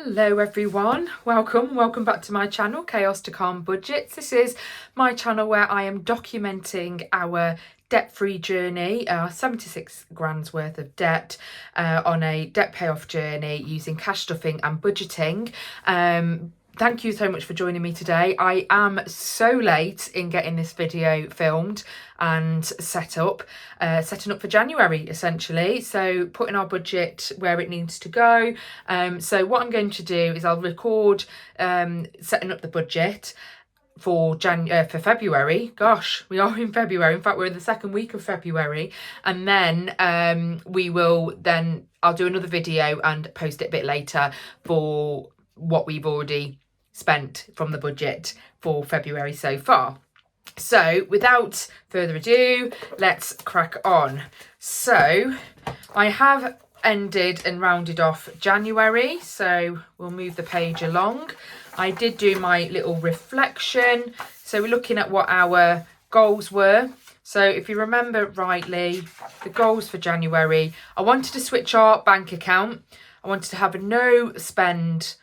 Hello everyone, welcome back to my channel, Chaos to Calm Budgets. This is my channel where I am documenting our debt-free journey, 76 grand's worth of debt on a debt payoff journey using cash stuffing and budgeting. Thank you so much for joining me today. I am so late in getting this video filmed and setting up for January essentially. So putting our budget where it needs to go. So what I'm going to do is I'll record setting up the budget for February. Gosh, we are in February. In fact, we're in the second week of February, and then I'll do another video and post it a bit later for what we've already spent from the budget for February so far. So without further ado, let's crack on. So I have ended and rounded off January, so we'll move the page along. I did do my little reflection, so we're looking at what our goals were. So if you remember rightly, the goals for January, I wanted to switch our bank account. I wanted to have a no spend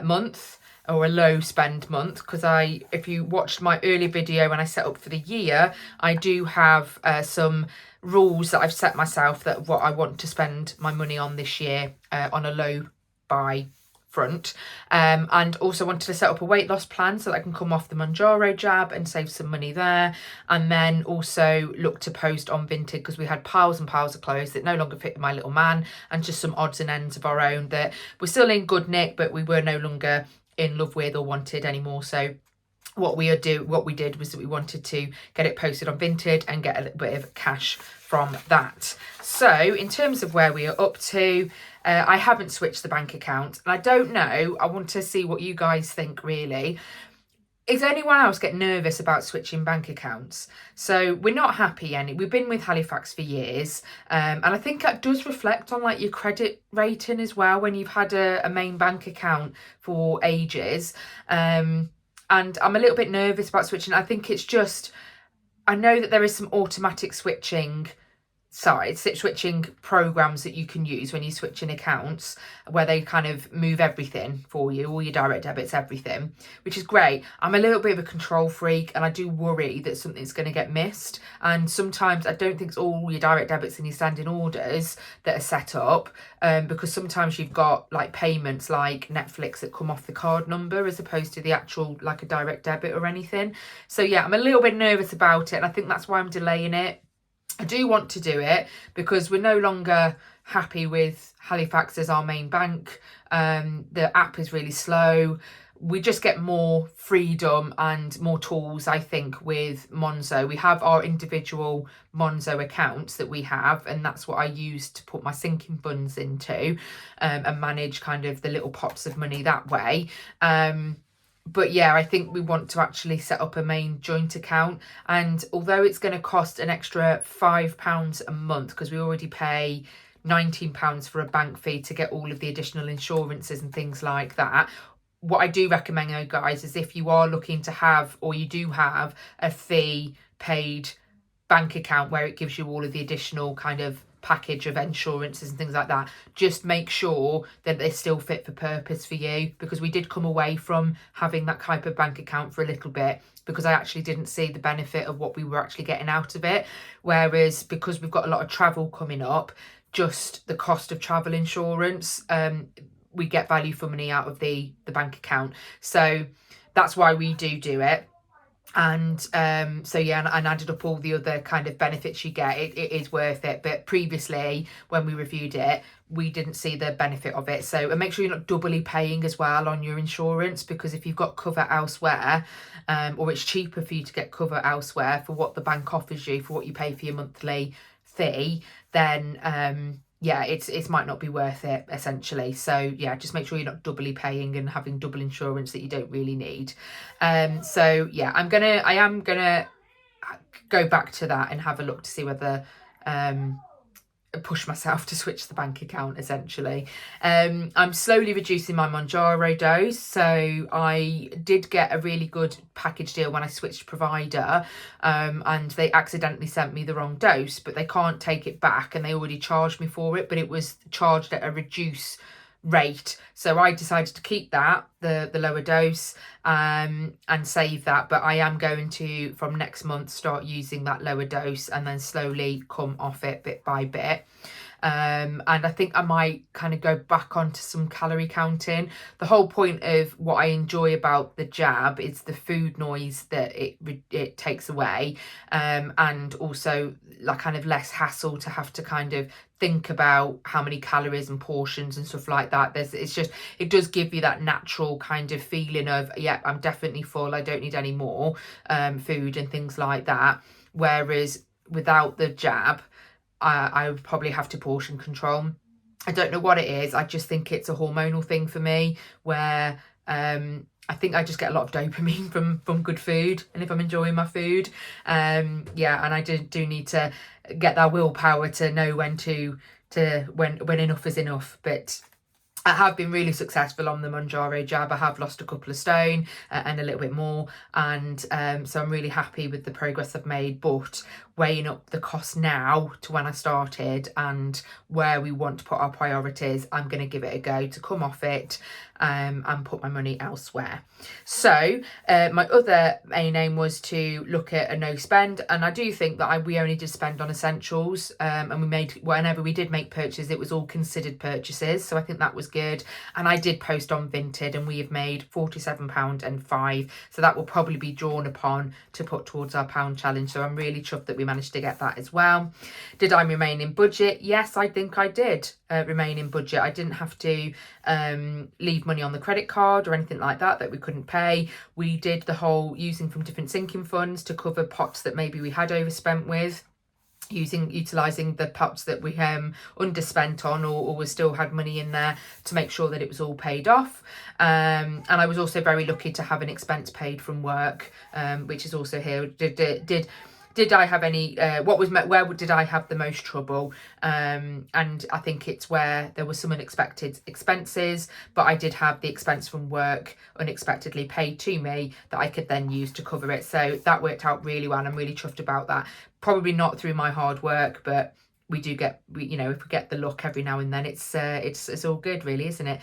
month, or a low spend month, because if you watched my earlier video when I set up for the year, I do have some rules that I've set myself that what I want to spend my money on this year on a low buy front, and also wanted to set up a weight loss plan so that I can come off the Mounjaro jab and save some money there, and then also look to post on Vinted because we had piles and piles of clothes that no longer fit my little man, and just some odds and ends of our own that we're still in good nick but we were no longer in love with or wanted anymore. So what we did was that we wanted to get it posted on Vinted and get a little bit of cash from that. So in terms of where we are up to, I haven't switched the bank account, and I don't know, I want to see what you guys think really. Is anyone else get nervous about switching bank accounts? So we're not happy we've been with Halifax for years, and I think that does reflect on like your credit rating as well when you've had a main bank account for ages. And I'm a little bit nervous about switching. I think it's just, I know that there is some automatic switching programs that you can use when you're switching accounts, where they kind of move everything for you, all your direct debits, everything, which is great. I'm a little bit of a control freak, and I do worry that something's going to get missed. And sometimes I don't think it's all your direct debits and your standing orders that are set up, because sometimes you've got like payments like Netflix that come off the card number as opposed to the actual like a direct debit or anything. So yeah, I'm a little bit nervous about it, and I think that's why I'm delaying it. I do want to do it because we're no longer happy with Halifax as our main bank. The app is really slow. We just get more freedom and more tools, I think, with Monzo. We have our individual Monzo accounts that we have, and that's what I use to put my sinking funds into, and manage kind of the little pots of money that way. But yeah, I think we want to actually set up a main joint account. And although it's going to cost an extra £5 a month, because we already pay £19 for a bank fee to get all of the additional insurances and things like that, what I do recommend, though, guys, is if you are looking to have, or you do have, a fee paid bank account where it gives you all of the additional kind of package of insurances and things like that, just make sure that they're still fit for purpose for you, because we did come away from having that type of bank account for a little bit because I actually didn't see the benefit of what we were actually getting out of it. Whereas because we've got a lot of travel coming up, just the cost of travel insurance, we get value for money out of the bank account. So that's why we do it. And so yeah, and added up all the other kind of benefits you get, it is worth it. But previously when we reviewed it, we didn't see the benefit of it. So, and make sure you're not doubly paying as well on your insurance, because if you've got cover elsewhere, or it's cheaper for you to get cover elsewhere for what the bank offers you for what you pay for your monthly fee, then yeah, it might not be worth it essentially. So yeah, just make sure you're not doubly paying and having double insurance that you don't really need. So yeah, I am gonna go back to that and have a look to see whether push myself to switch the bank account essentially. I'm slowly reducing my Mounjaro dose, so I did get a really good package deal when I switched provider, and they accidentally sent me the wrong dose, but they can't take it back and they already charged me for it, but it was charged at a reduced rate. So I decided to keep that, the lower dose, and save that. But I am going to, from next month, start using that lower dose and then slowly come off it bit by bit. And I think I might kind of go back onto some calorie counting. The whole point of what I enjoy about the jab is the food noise that it takes away, and also like kind of less hassle to have to kind of think about how many calories and portions and stuff like that. It does give you that natural kind of feeling of, yeah, I'm definitely full, I don't need any more food and things like that. Whereas without the jab, I would probably have to portion control. I don't know what it is. I just think it's a hormonal thing for me, where I think I just get a lot of dopamine from good food, and if I'm enjoying my food, yeah, and I do need to get that willpower to know when enough is enough. But I have been really successful on the Mounjaro jab. I have lost a couple of stone and a little bit more, and so I'm really happy with the progress I've made. But weighing up the cost now to when I started and where we want to put our priorities, I'm going to give it a go to come off it and put my money elsewhere. So my other main aim was to look at a no spend, and I do think that we only did spend on essentials, and whenever we did make purchases, it was all considered purchases, so I think that was good. And I did post on Vinted, and we have made £47.05, so that will probably be drawn upon to put towards our pound challenge. So I'm really chuffed that we managed to get that as well. Did I remain in budget? Yes, I think I did remain in budget. I didn't have to leave money on the credit card or anything like that we couldn't pay. We did the whole using from different sinking funds to cover pots that maybe we had overspent with, utilising the pots that we underspent on, or we still had money in there to make sure that it was all paid off. And I was also very lucky to have an expense paid from work, which is also here. Did I have any, where did I have the most trouble? And I think it's where there were some unexpected expenses, but I did have the expense from work unexpectedly paid to me that I could then use to cover it. So that worked out really well. I'm really chuffed about that. Probably not through my hard work, but we do get, if we get the luck every now and then, it's all good really, isn't it?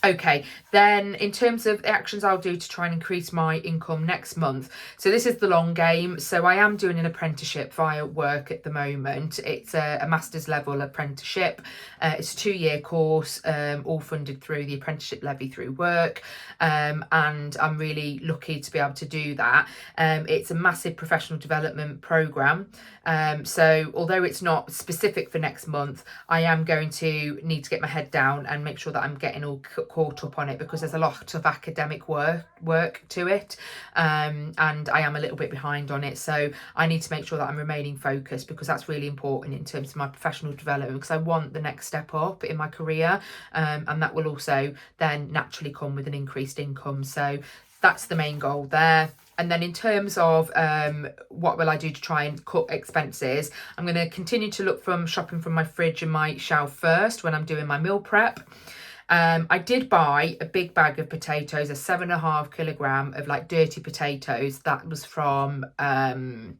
Okay, then in terms of the actions I'll do to try and increase my income next month. So this is the long game. So I am doing an apprenticeship via work at the moment. It's a master's level apprenticeship. It's a 2-year course, all funded through the apprenticeship levy through work. And I'm really lucky to be able to do that. It's a massive professional development programme. So although it's not specific for next month, I am going to need to get my head down and make sure that I'm getting all caught up on it, because there's a lot of academic work to it, and I am a little bit behind on it. So I need to make sure that I'm remaining focused, because that's really important in terms of my professional development, because I want the next step up in my career, and that will also then naturally come with an increased income. So that's the main goal there. And then in terms of what will I do to try and cut expenses, I'm going to continue to look from shopping from my fridge and my shelf first when I'm doing my meal prep. I did buy a big bag of potatoes, a 7.5 kilogram of like dirty potatoes. That was from Farm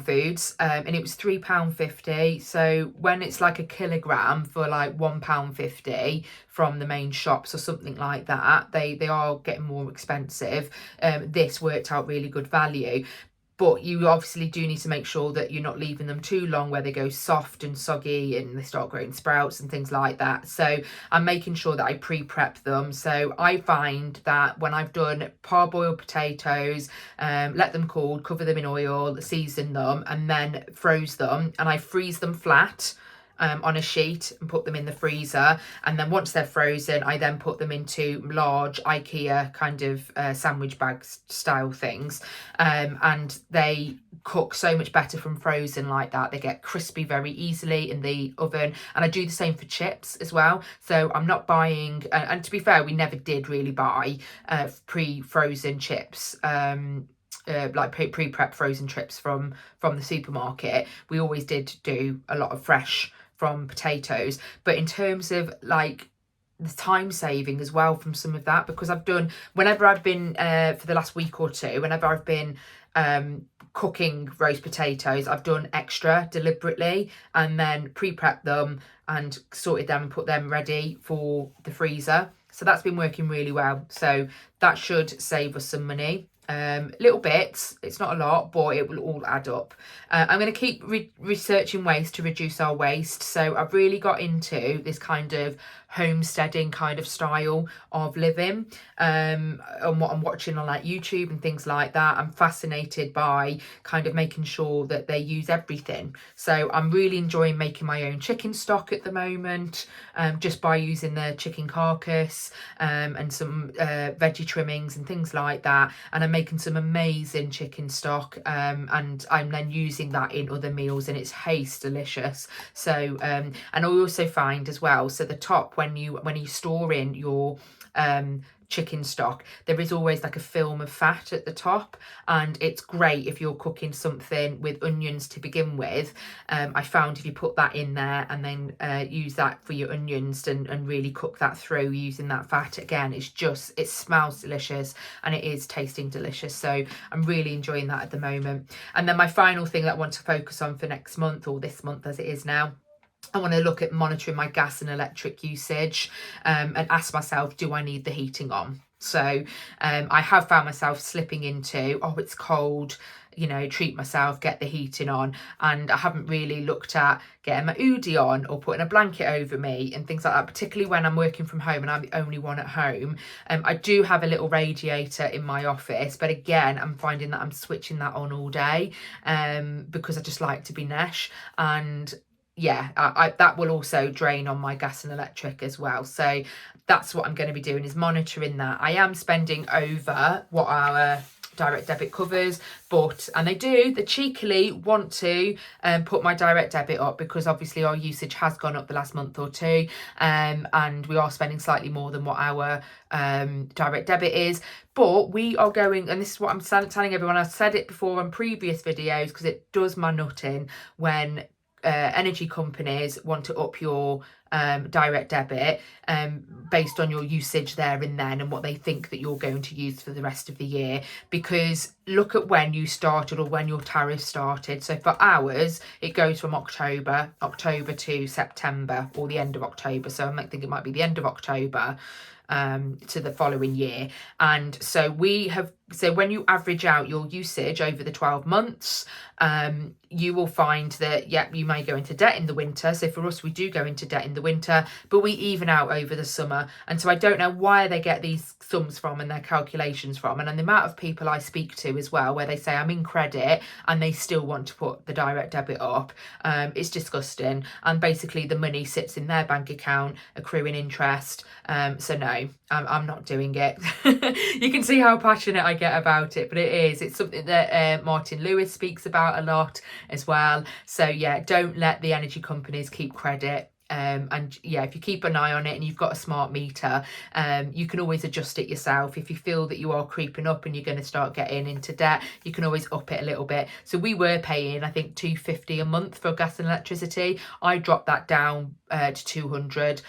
Foods, and it was £3.50. So when it's like a kilogram for like £1.50 from the main shops or something like that, they are getting more expensive. This worked out really good value. But you obviously do need to make sure that you're not leaving them too long where they go soft and soggy and they start growing sprouts and things like that. So I'm making sure that I pre-prep them. So I find that when I've done parboiled potatoes, let them cool, cover them in oil, season them, and then froze them, and I freeze them flat on a sheet and put them in the freezer. And then once they're frozen, I then put them into large IKEA kind of sandwich bag style things, and they cook so much better from frozen like that. They get crispy very easily in the oven. And I do the same for chips as well. So I'm not buying, and to be fair, we never did really buy pre-frozen chips, like pre-prep frozen chips from the supermarket. We always did do a lot of fresh from potatoes. But in terms of like the time saving as well from some of that, because I've done, whenever I've been for the last week or two, whenever I've been cooking roast potatoes, I've done extra deliberately and then pre-prepped them and sorted them and put them ready for the freezer. So that's been working really well. So that should save us some money. Little bits, it's not a lot, but it will all add up. I'm going to keep researching ways to reduce our waste. So I've really got into this kind of homesteading kind of style of living, and what I'm watching on like YouTube and things like that. I'm fascinated by kind of making sure that they use everything. So I'm really enjoying making my own chicken stock at the moment, just by using the chicken carcass, and some veggie trimmings and things like that. And I'm making some amazing chicken stock, and I'm then using that in other meals, and it's tastes delicious. So and I also find as well, so the top, when you store in your chicken stock, there is always like a film of fat at the top, and it's great if you're cooking something with onions to begin with. I found if you put that in there and then use that for your onions and really cook that through using that fat, again, it smells delicious and it is tasting delicious. So I'm really enjoying that at the moment. And then my final thing that I want to focus on for next month, or this month as it is now, I want to look at monitoring my gas and electric usage, and ask myself, do I need the heating on? So I have found myself slipping into, oh, it's cold, treat myself, get the heating on. And I haven't really looked at getting my Oodie on or putting a blanket over me and things like that, particularly when I'm working from home and I'm the only one at home. I do have a little radiator in my office, but again, I'm finding that I'm switching that on all day, because I just like to be nesh. And yeah, that will also drain on my gas and electric as well. So that's what I'm going to be doing, is monitoring that. I am spending over what our direct debit covers, and they cheekily want to put my direct debit up, because obviously our usage has gone up the last month or two, and we are spending slightly more than what our direct debit is. But we are going, and this is what I'm telling everyone, I've said it before on previous videos, because it does my nut in when energy companies want to up your direct debit based on your usage there and then, and what they think that you're going to use for the rest of the year. Because look at when you started, or when your tariff started. So for ours, it goes from October to September, or the end of October. So I might think it might be the end of October to the following year. And so when you average out your usage over the 12 months, you will find that, you may go into debt in the winter. So for us, we do go into debt in the winter, but we even out over the summer. And so I don't know where they get these sums from and their calculations from. And the amount of people I speak to as well, where they say I'm in credit and they still want to put the direct debit up, it's disgusting. And basically the money sits in their bank account accruing interest. So no, I'm not doing it. You can see how passionate I get about it, but it's something that Martin Lewis speaks about a lot as well. So yeah, don't let the energy companies keep credit. And yeah, if you keep an eye on it and you've got a smart meter, you can always adjust it yourself. If you feel that you are creeping up and you're going to start getting into debt, you can always up it a little bit. So we were paying, I think, $250 a month for gas and electricity. I dropped that down to 200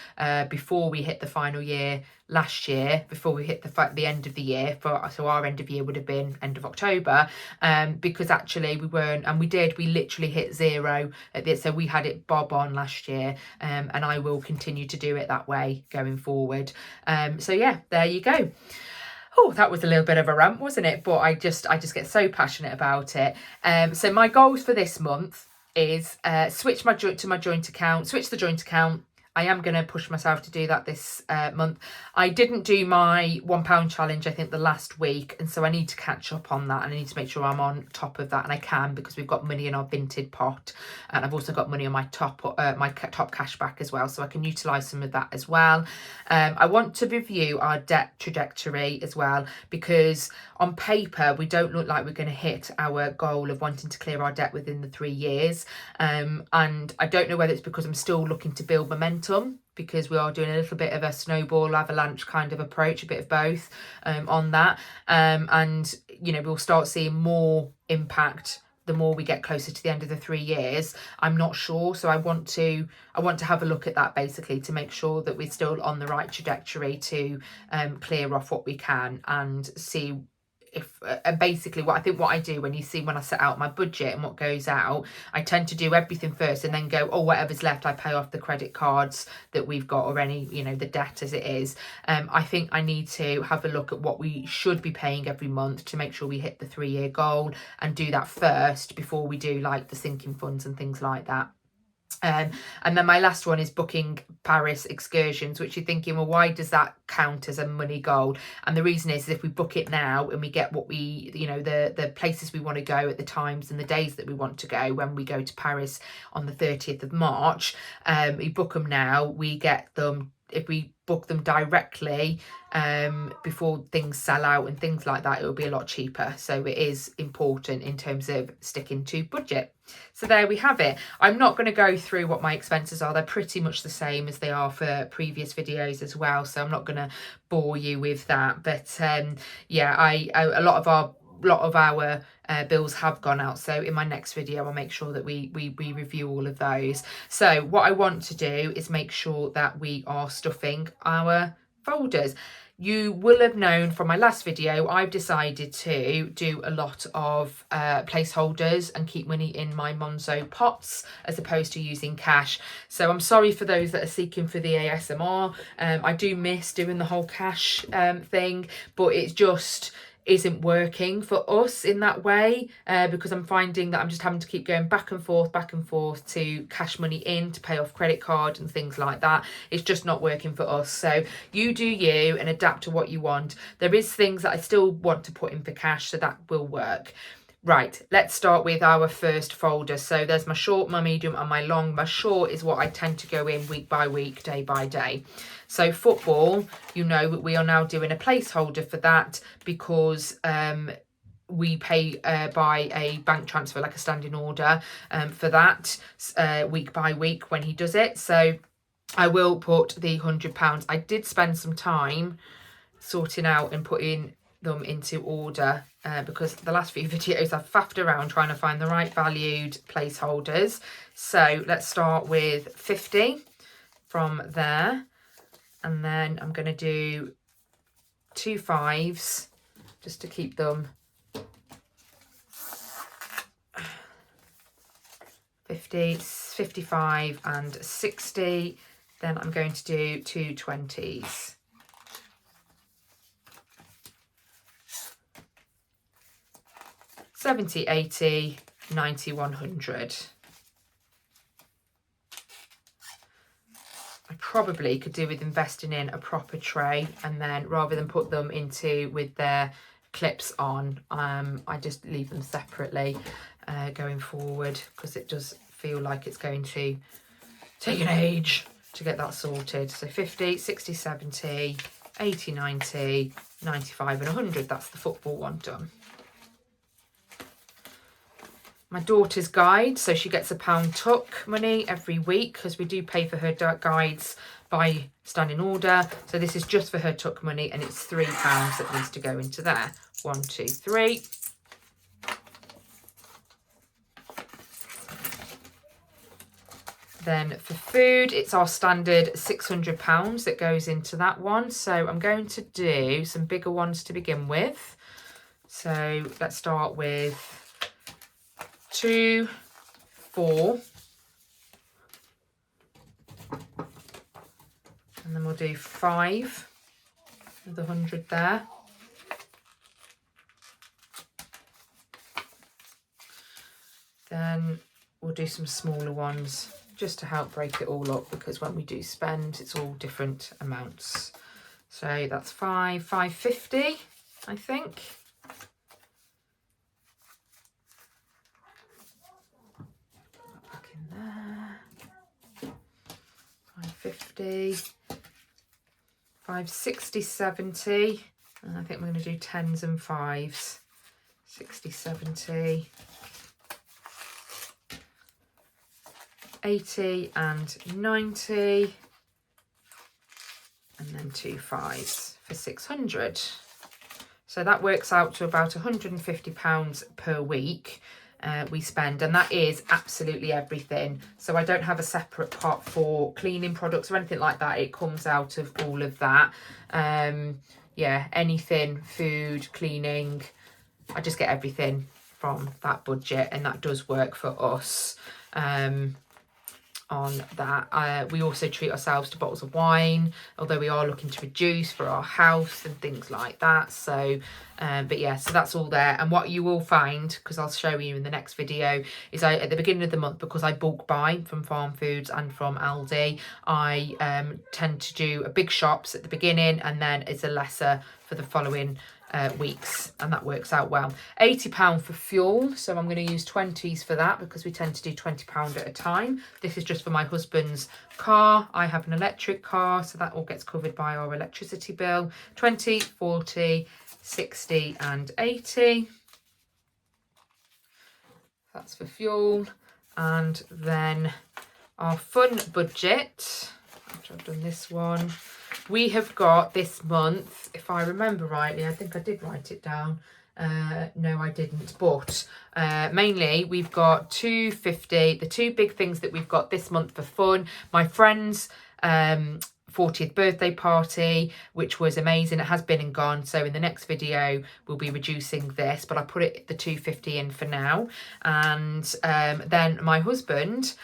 before we hit the final year last year, before we hit the end of the year. So our end of year would have been end of October, because actually we weren't, and we literally hit zero at this. So we had it bob on last year, and I will continue to do it that way going forward. So yeah, there you go. Oh, that was a little bit of a rant, wasn't it? But I just get so passionate about it. So my goals for this month is switch the joint account. I am going to push myself to do that this month. I didn't do my £1 challenge, I think, the last week. And so I need to catch up on that. And I need to make sure I'm on top of that. And I can, because we've got money in our Vinted pot. And I've also got money on my top cash back as well. So I can utilise some of that as well. I want to review our debt trajectory as well, because on paper, we don't look like we're going to hit our goal of wanting to clear our debt within the 3 years. And I don't know whether it's because I'm still looking to build momentum, because we are doing a little bit of a snowball avalanche kind of approach, a bit of both on that. And, we'll start seeing more impact the more we get closer to the end of the 3 years. I'm not sure. So I want to have a look at that, basically, to make sure that we're still on the right trajectory to clear off what we can, and see if and basically what I do when I set out my budget and what goes out, I tend to do everything first and then go, oh, whatever's left, I pay off the credit cards that we've got, or any, you know, the debt as it is. I think I need to have a look at what we should be paying every month to make sure we hit the 3-year goal, and do that first before we do like the sinking funds and things like that. And then my last one is booking Paris excursions, which you're thinking, well, why does that count as a money goal? And the reason is if we book it now and we get what we, you know, the places we want to go at the times and the days that we want to go, when we go to Paris on the 30th of March, we book them now, we get them, if we book them directly before things sell out and things like that, it will be a lot cheaper. So it is important in terms of sticking to budget. So there we have it. I'm not going to go through what my expenses are. They're pretty much the same as they are for previous videos as well, so I'm not going to bore you with that. But yeah, a lot of our bills have gone out, so in my next video I'll make sure that we review all of those. So what I want to do is make sure that we are stuffing our folders. You will have known from my last video, I've decided to do a lot of placeholders and keep money in my Monzo pots as opposed to using cash. So I'm sorry for those that are seeking for the ASMR. I do miss doing the whole cash thing, but it's just isn't working for us in that way, because I'm finding that I'm just having to keep going back and forth to cash money in to pay off credit card and things like that. It's just not working for us. So you do you and adapt to what you want. There is things that I still want to put in for cash, so that will work. Right, let's start with our first folder. So there's my short, my medium and my long. My short is what I tend to go in week by week, day by day. So football, you know, we are now doing a placeholder for that because we pay by a bank transfer, like a standing order for that week by week when he does it. So I will put the £100. I did spend some time sorting out and putting them into order because the last few videos I've faffed around trying to find the right valued placeholders. So let's start with 50 from there, and then I'm going to do 2 5s just to keep them 50, 55 and 60. Then I'm going to do 2 20s. 70, 80, 90, 100. I probably could do with investing in a proper tray, and then rather than put them into with their clips on, I just leave them separately going forward, because it does feel like it's going to take an age to get that sorted. So 50, 60, 70, 80, 90, 95 and 100. That's the football one done. My daughter's guide, so she gets £1 tuck money every week because we do pay for her guides by standing order. So this is just for her tuck money, and it's £3 that needs to go into there. 1, 2, 3. Then for food, it's our standard £600 that goes into that one. So I'm going to do some bigger ones to begin with. So let's start with 2, 4, and then we'll do 5 with 100 there. Then we'll do some smaller ones just to help break it all up, because when we do spend, it's all different amounts. So that's 550, I think. There, 550, 560, 70, and I think we're going to do 10s and 5s. 60, 70, 80 and 90, and then 2 5s for 600. So that works out to about £150 per week. We spend, and that is absolutely everything. So I don't have a separate pot for cleaning products or anything like that. It comes out of all of that. Yeah, anything, food, cleaning, I just get everything from that budget, and that does work for us. On that, we also treat ourselves to bottles of wine, although we are looking to reduce for our house and things like that. So but yeah, so that's all there. And what you will find, because I'll show you in the next video, is at the beginning of the month, because I bulk buy from Farm Foods and from Aldi, I tend to do a big shops at the beginning, and then it's a lesser for the following weeks, and that works out well. £80 for fuel, so I'm going to use 20s for that, because we tend to do £20 at a time. This is just for my husband's car. I have an electric car, so that all gets covered by our electricity bill. 20, 40, 60 and 80. That's for fuel. And then our fun budget, after I've done this one, we have got this month, if I remember rightly, I think I did write it down. No, I didn't, but mainly we've got £250. The two big things that we've got this month for fun: my friend's 40th birthday party, which was amazing. It has been and gone, so in the next video we'll be reducing this, but I put it the £250 in for now. And then my husband,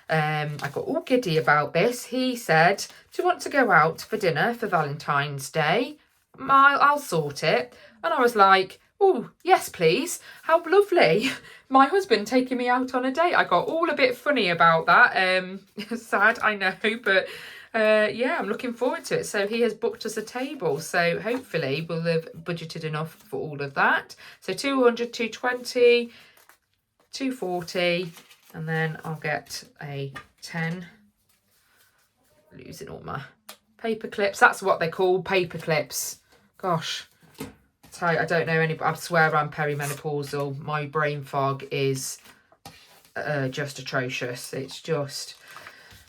I got all giddy about this. He said, do you want to go out for dinner for Valentine's Day? I'll sort it. And I was like, oh, yes, please. How lovely. My husband taking me out on a date. I got all a bit funny about that. Sad, I know, but yeah, I'm looking forward to it. So he has booked us a table. So hopefully we'll have budgeted enough for all of that. So 200, 220, 240. And then I'll get a 10. Losing all my paper clips. That's what they're called, paper clips. Gosh, I don't know any. I swear I'm perimenopausal. My brain fog is just atrocious. It's just.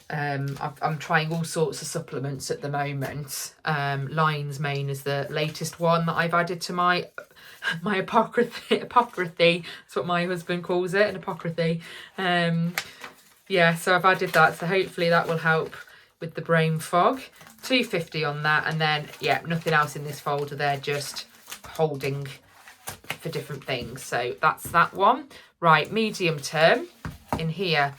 I'm trying all sorts of supplements at the moment. Lion's Mane is the latest one that I've added to my apocryphy. That's what my husband calls it, an apocryphy. Yeah, so I've added that, so hopefully that will help with the brain fog. 250 on that, and then yeah, nothing else in this folder there, just holding for different things. So that's that one. Right, medium term in here.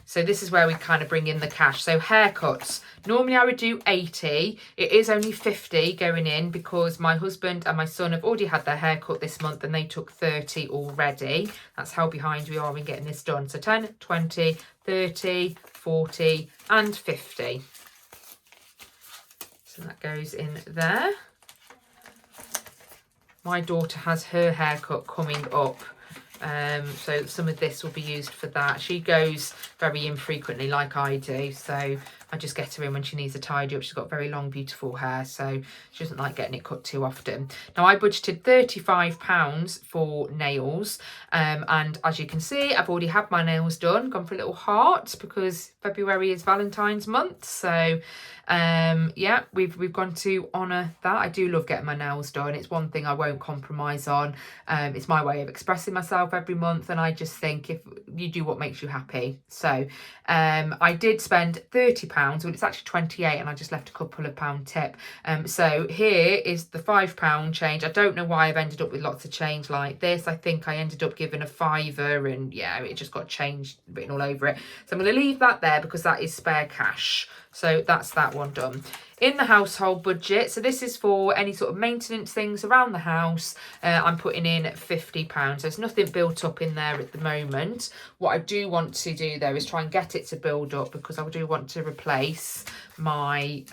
So this is where we kind of bring in the cash. So haircuts, normally I would do 80. It is only 50 going in because my husband and my son have already had their haircut this month and they took 30 already. That's how behind we are in getting this done. So 10, 20, 30, 40 and 50. So that goes in there. My daughter has her haircut coming up. So some of this will be used for that. She goes very infrequently like I do, so I just get her in when she needs a tidy up. She's got very long beautiful hair, so she doesn't like getting it cut too often. Now I budgeted £35 for nails, and as you can see I've already had my nails done, gone for a little heart because February is Valentine's month. So yeah, we've gone to honour that. I do love getting my nails done. It's one thing I won't compromise on. It's my way of expressing myself every month, and I just think if you do what makes you happy. So I did spend £30, well it's actually 28, and I just left a couple of pound tip. So here is the £5 change. I don't know why I've ended up with lots of change like this. I think I ended up giving a fiver, and yeah, it just got changed written all over it. So I'm going to leave that there because that is spare cash. So that's that one done. In the household budget, so this is for any sort of maintenance things around the house, I'm putting in £50. There's nothing built up in there at the moment. What I do want to do though is try and get it to build up, because I do want to replace my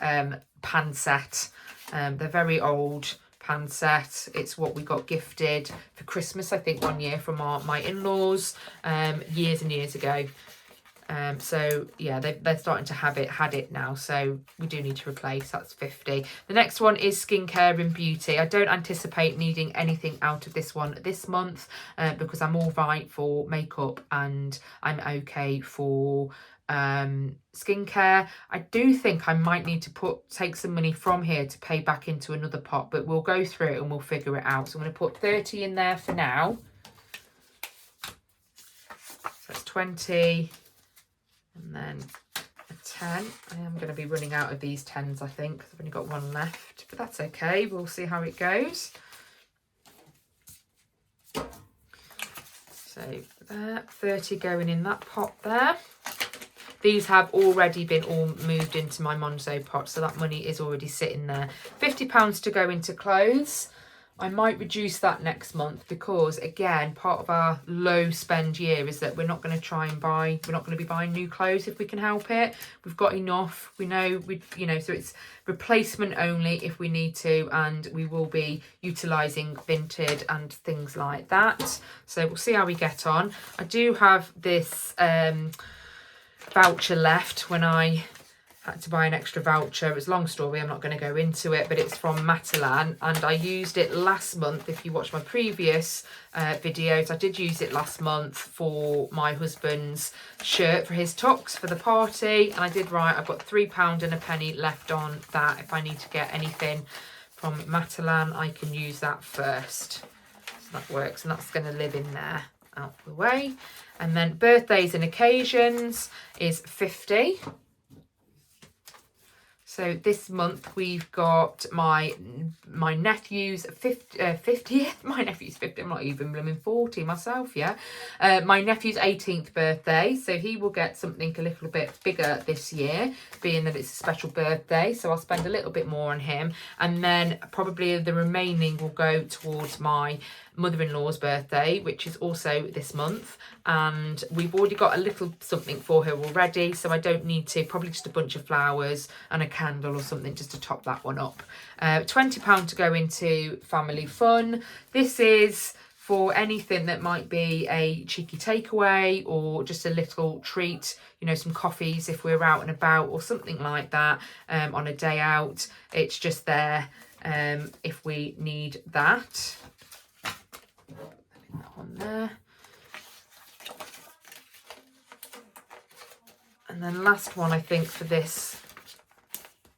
pan set. They're very old pan set. It's what we got gifted for Christmas, I think, one year from my in-laws years and years ago. So yeah, they're starting to had it now, so we do need to replace. That's 50. The next one is skincare and beauty. I don't anticipate needing anything out of this one this month because I'm all right for makeup and I'm okay for skincare. I do think I might need to take some money from here to pay back into another pot, but we'll go through it and we'll figure it out. So I'm going to put 30 in there for now. So that's 20. And then a 10. I am going to be running out of these 10s, I think, because I've only got one left. But that's okay. We'll see how it goes. So 30 going in that pot there. These have already been all moved into my Monzo pot, so that money is already sitting there. £50 to go into clothes. I might reduce that next month because, again, part of our low spend year is that we're not going to try and buy, we're not going to be buying new clothes if we can help it. We've got enough. We know, so it's replacement only if we need to, and we will be utilising Vinted and things like that. So we'll see how we get on. I do have this voucher left when I had to buy an extra voucher. It's a long story, I'm not going to go into it, but it's from Matalan, and I used it last month. If you watch my previous videos, I did use it last month for my husband's shirt for his tux for the party, and I did write, I've got £3 and a penny left on that. If I need to get anything from Matalan, I can use that first. So that works, and that's going to live in there out the way. And then birthdays and occasions is 50. So this month we've got my nephew's 50th. My nephew's 50. I'm not even blooming 40 myself, yeah. My nephew's 18th birthday. So he will get something a little bit bigger this year, being that it's a special birthday. So I'll spend a little bit more on him. And then probably the remaining will go towards my mother-in-law's birthday, which is also this month, and we've already got a little something for her already, so I don't need to, probably just a bunch of flowers and a candle or something just to top that one up. £20 to go into family fun. This is for anything that might be a cheeky takeaway or just a little treat, some coffees if we're out and about or something like that, on a day out. It's just there if we need that. That one there. And then last one I think for this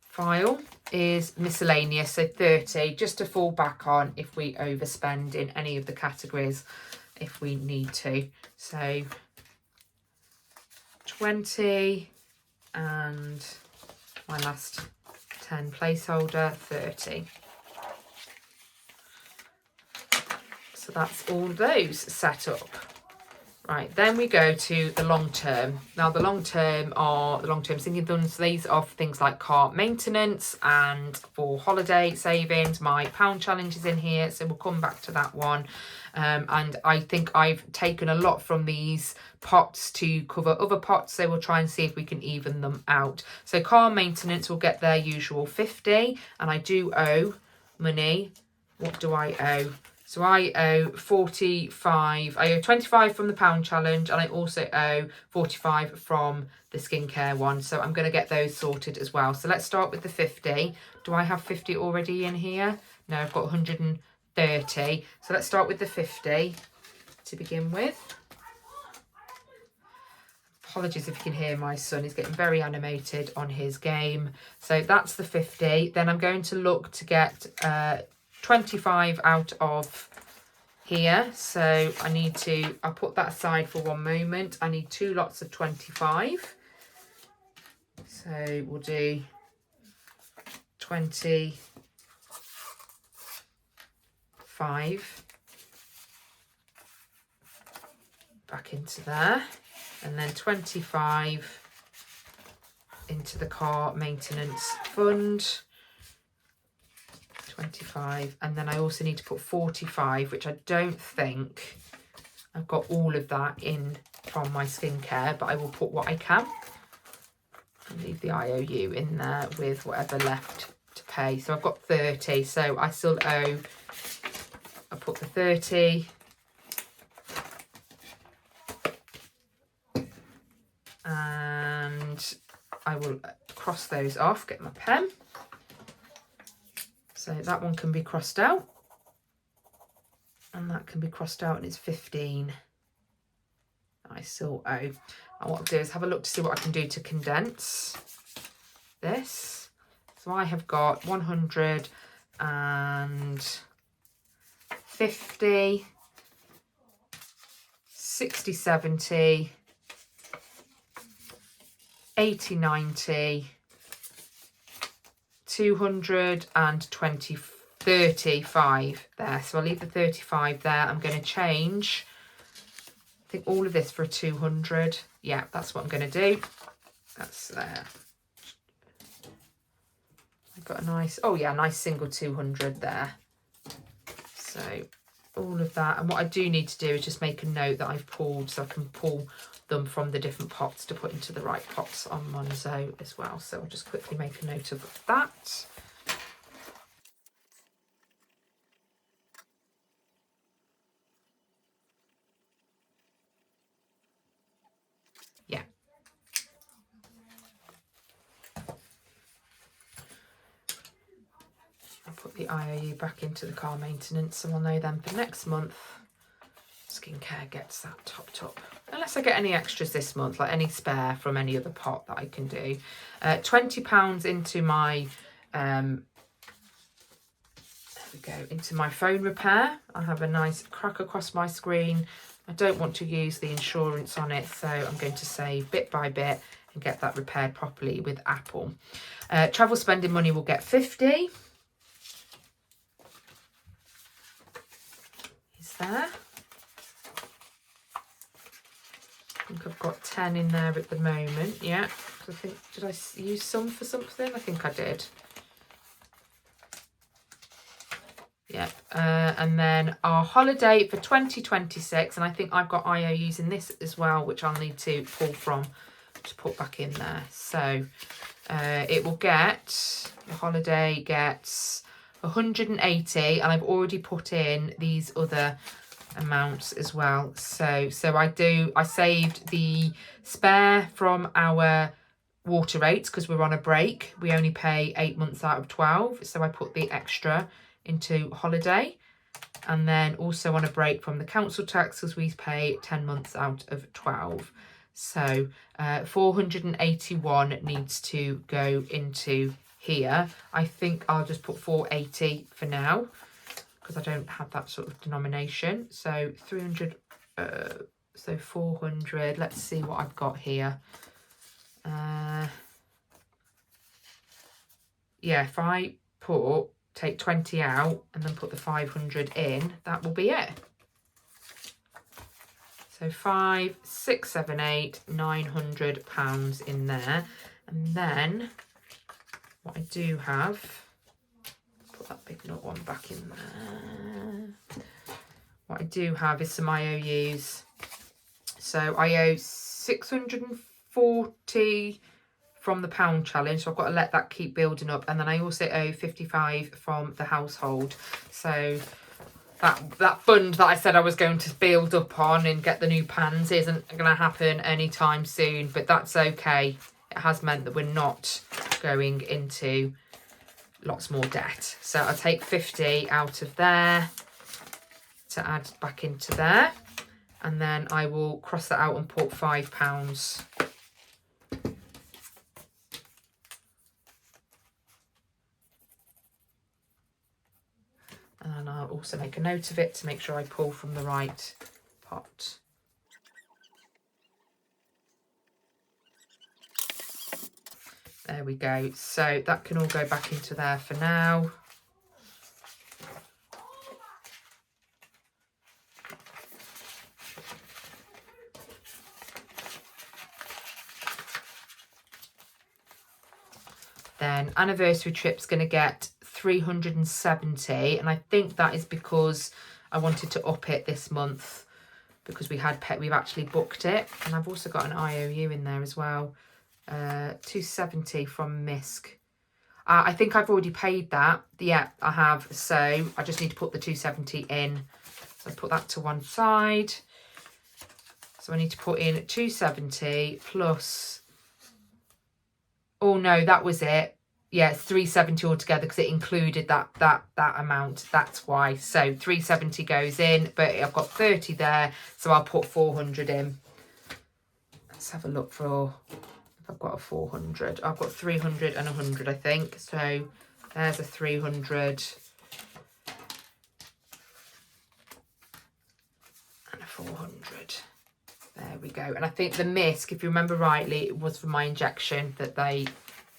file is miscellaneous, so 30, just to fall back on if we overspend in any of the categories if we need to. So 20 and my last 10 placeholder, 30. So that's all those set up. Right, then we go to the long term. Now the long term sinking funds. These are for things like car maintenance and for holiday savings. My pound challenge is in here, so we'll come back to that one. And I think I've taken a lot from these pots to cover other pots, so we'll try and see if we can even them out. So car maintenance will get their usual 50, and I do owe money. What do I owe? So I owe 45, I owe 25 from the pound challenge, and I also owe 45 from the skincare one. So I'm going to get those sorted as well. So let's start with the 50. Do I have 50 already in here? No, I've got 130. So let's start with the 50 to begin with. Apologies if you can hear my son, he's getting very animated on his game. So that's the 50. Then I'm going to look to get 25 out of here, so I'll put that aside for one moment. I need 2 lots of 25, so we'll do 25 back into there, and then 25 into the car maintenance fund. 25, and then I also need to put 45, which I don't think I've got all of that in from my skincare, but I will put what I can and leave the IOU in there with whatever left to pay. So I've got 30, so I still owe, I put the 30 and I will cross those off, get my pen. So that one can be crossed out, and that can be crossed out, and it's 15. I still owe. And what I'll do is have a look to see what I can do to condense this. So I have got 150, 60, 70, 80, 90, 220, 35 there. So I'll leave the 35 there. I'm going to change think all of this for a 200. Yeah, that's what I'm going to do. That's there. I've got a nice, oh yeah, nice single 200 there. So all of that. And what I do need to do is just make a note that I've pulled, so I can pull them from the different pots to put into the right pots on Monzo as well. So I'll just quickly make a note of that. Yeah. I'll put the IOU back into the car maintenance, so I'll know then for next month skincare gets that topped up. Unless I get any extras this month, like any spare from any other pot that I can do. £20 into my there we go, into my phone repair. I have a nice crack across my screen. I don't want to use the insurance on it, so I'm going to save bit by bit and get that repaired properly with Apple. Travel spending money will get 50. Is there? I think I've got 10 in there at the moment. Yeah, I think, did I use some for something? I think I did. Yep, and then our holiday for 2026, and I think I've got IOUs in this as well, which I'll need to pull from to put back in there. So it will get, the holiday gets 180, and I've already put in these other amounts as well. So I saved the spare from our water rates because we're on a break. We only pay 8 months out of 12, so I put the extra into holiday, and then also on a break from the council tax because we pay 10 months out of 12. So 481 needs to go into here. I think I'll just put 480 for now because I don't have that sort of denomination. So 300, so 400, let's see what I've got here. Yeah, if I take 20 out and then put the 500 in, that will be it. So 5, 6, 7, 8, £900 in there. And then what I do have, put that big nut one back in there. What I do have is some IOUs. So I owe 640 from the pound challenge, so I've got to let that keep building up, and then I also owe 55 from the household. So that fund that I said I was going to build up on and get the new pans isn't going to happen anytime soon, but that's okay. It has meant that we're not going into lots more debt. So I'll take 50 out of there to add back into there, and then I will cross that out and put £5. And I'll also make a note of it to make sure I pull from the right pot. There we go. So that can all go back into there for now. Then anniversary trip's going to get 370, and I think that is because I wanted to up it this month because we've actually booked it, and I've also got an IOU in there as well. 270 from Misk. I think I've already paid that. Yeah, I have. So I just need to put the 270 in. So I put that to one side. So I need to put in 270 plus. Oh no, that was it. Yeah, it's 370 altogether because it included that amount. That's why. So 370 goes in, but I've got 30 there, so I'll put 400 in. Let's have a look for if I've got a 400. I've got 300 and 100, I think. So there's a 300 and a 400. There we go. And I think the Misk, if you remember rightly, it was for my injection that they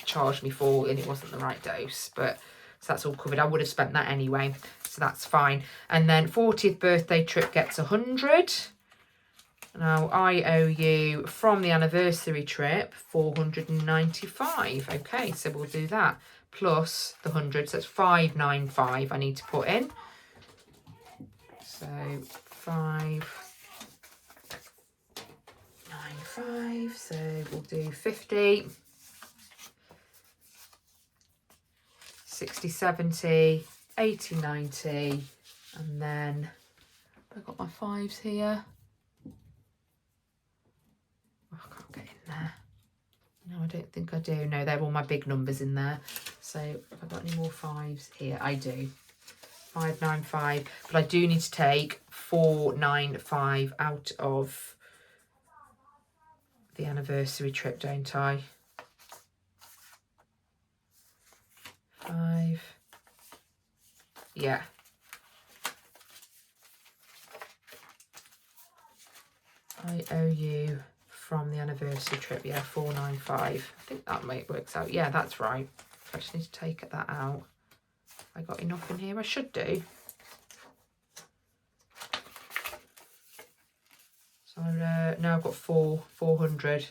charged me for, and it wasn't the right dose, but so that's all covered. I would have spent that anyway, so that's fine. And then 40th birthday trip gets 100. Now I owe you from the anniversary trip 495. Okay, so we'll do that plus the 100, so it's 595 I need to put in. So 595, so we'll do 50, 60, 70, 80, 90, and then I've got my 5s here. Oh, I can't get in there. No, I don't think I do. No, they're all my big numbers in there. So have I got any more 5s here? I do. 595, but I do need to take 495 out of the anniversary trip, don't I? 5. Yeah. I owe you from the anniversary trip, yeah, 495. I think that works out. Yeah, that's right. I just need to take that out. I got enough in here? I should do. So now I've got 400.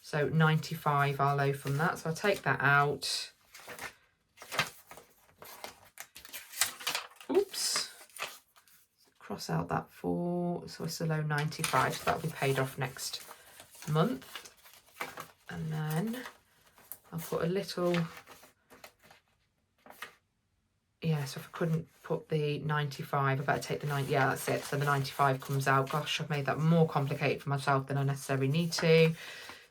So 95 I'll owe from that. So I'll take that out. Oops. Cross out that 4. So I still owe 95. So that'll be paid off next month. And then I'll put a little... Yeah, so if I couldn't put the 95, I better take the 90. Yeah, that's it. So the 95 comes out. Gosh, I've made that more complicated for myself than I necessarily need to.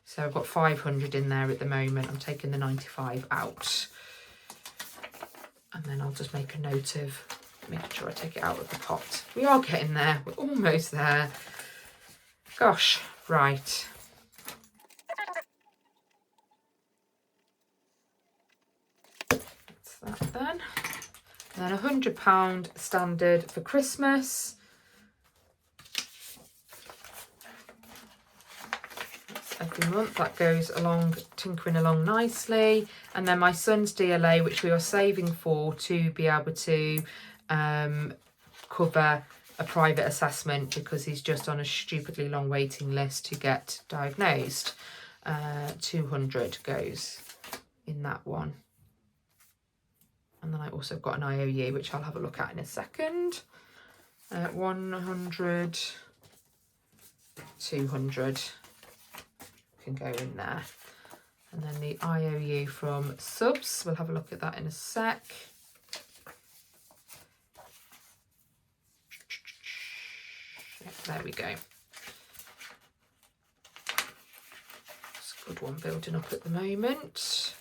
So I've got 500 in there at the moment. I'm taking the 95 out. And then I'll just make a note of making sure I take it out of the pot. We are getting there. We're almost there. Gosh, right. That's that then. And then £100 standard for Christmas. That's every month. That goes along, tinkering along nicely. And then my son's DLA, which we are saving for to be able to cover a private assessment because he's just on a stupidly long waiting list to get diagnosed. 200 goes in that one. And then I also got an IOU, which I'll have a look at in a second. 100, 200 can go in there. And then the IOU from subs, we'll have a look at that in a sec. There we go. It's a good one building up at the moment.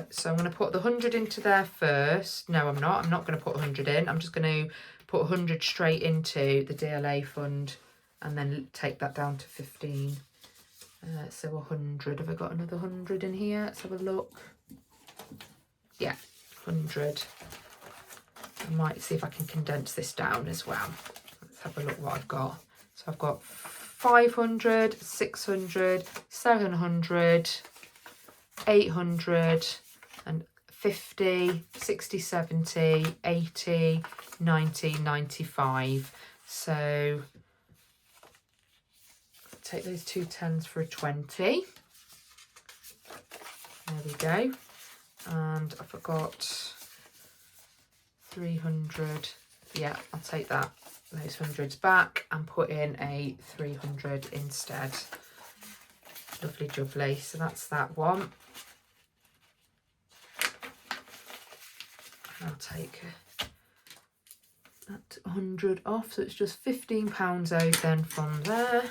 So I'm going to put the 100 into there first. No, I'm not going to put 100 in. I'm just going to put 100 straight into the DLA fund and then take that down to 15. So 100. Have I got another 100 in here? Let's have a look. Yeah, 100. I might see if I can condense this down as well. Let's have a look what I've got. So I've got 500, 600, 700, 800 and 50, 60, 70, 80, 90, 95. So take those two 10s for a 20. There we go. And I forgot 300. Yeah, I'll take that, those hundreds back and put in a 300 instead. Lovely jubbly. So that's that one. I'll take that 100 off, so it's just £15 owed then from there.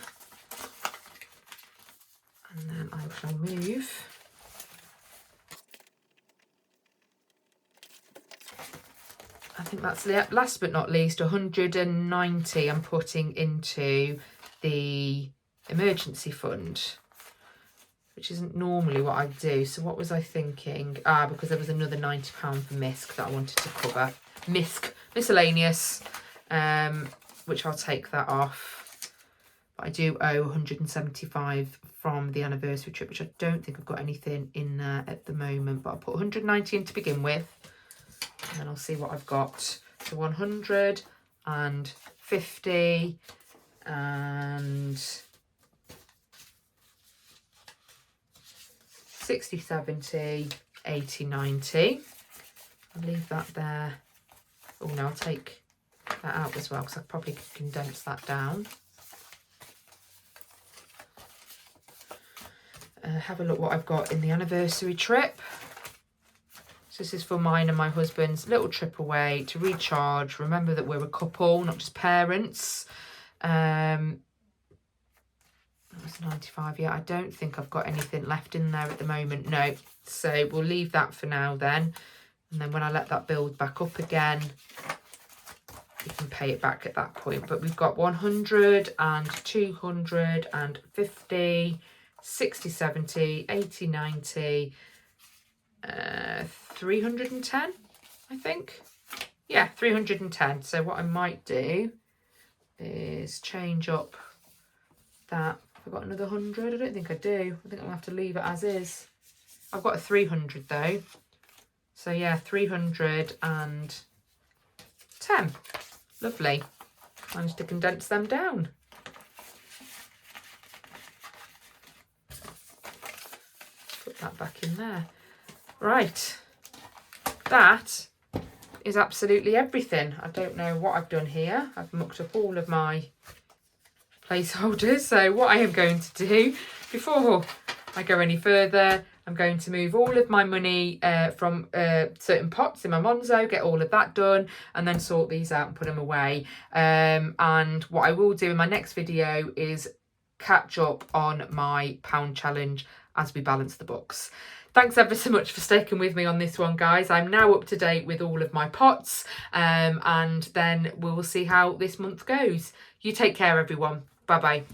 And then I shall move I think that's the last but not least 190 I'm putting into the emergency fund, which isn't normally what I do. So what was I thinking? Because there was another £90 for MISC that I wanted to cover. MISC, miscellaneous, which I'll take that off. But I do owe 175 from the anniversary trip, which I don't think I've got anything in there at the moment. But I'll put 190 in to begin with. And then I'll see what I've got. So 150, and 60, 70, 80, 90. I'll leave that there. Oh no, I'll take that out as well because I probably could condense that down. Have a look what I've got in the anniversary trip. So this is for mine and my husband's little trip away to recharge. Remember that we're a couple, not just parents. That was 95. Yeah, I don't think I've got anything left in there at the moment. No. So we'll leave that for now then. And then when I let that build back up again, you can pay it back at that point. But we've got 100 and 250, 60, 70, 80, 90, 310, I think. Yeah, 310. So what I might do is change up that. I've got another 100. I don't think I do. I think I'll have to leave it as is. I've got a 300 though. So yeah, 310. Lovely. Managed to condense them down. Put that back in there. Right. That is absolutely everything. I don't know what I've done here. I've mucked up all of my placeholders. So what I am going to do before I go any further, I'm going to move all of my money from certain pots in my Monzo, get all of that done, and then sort these out and put them away. And what I will do in my next video is catch up on my pound challenge as we balance the books. Thanks ever so much for sticking with me on this one, guys. I'm now up to date with all of my pots, and then we'll see how this month goes. You take care, everyone. Bye-bye.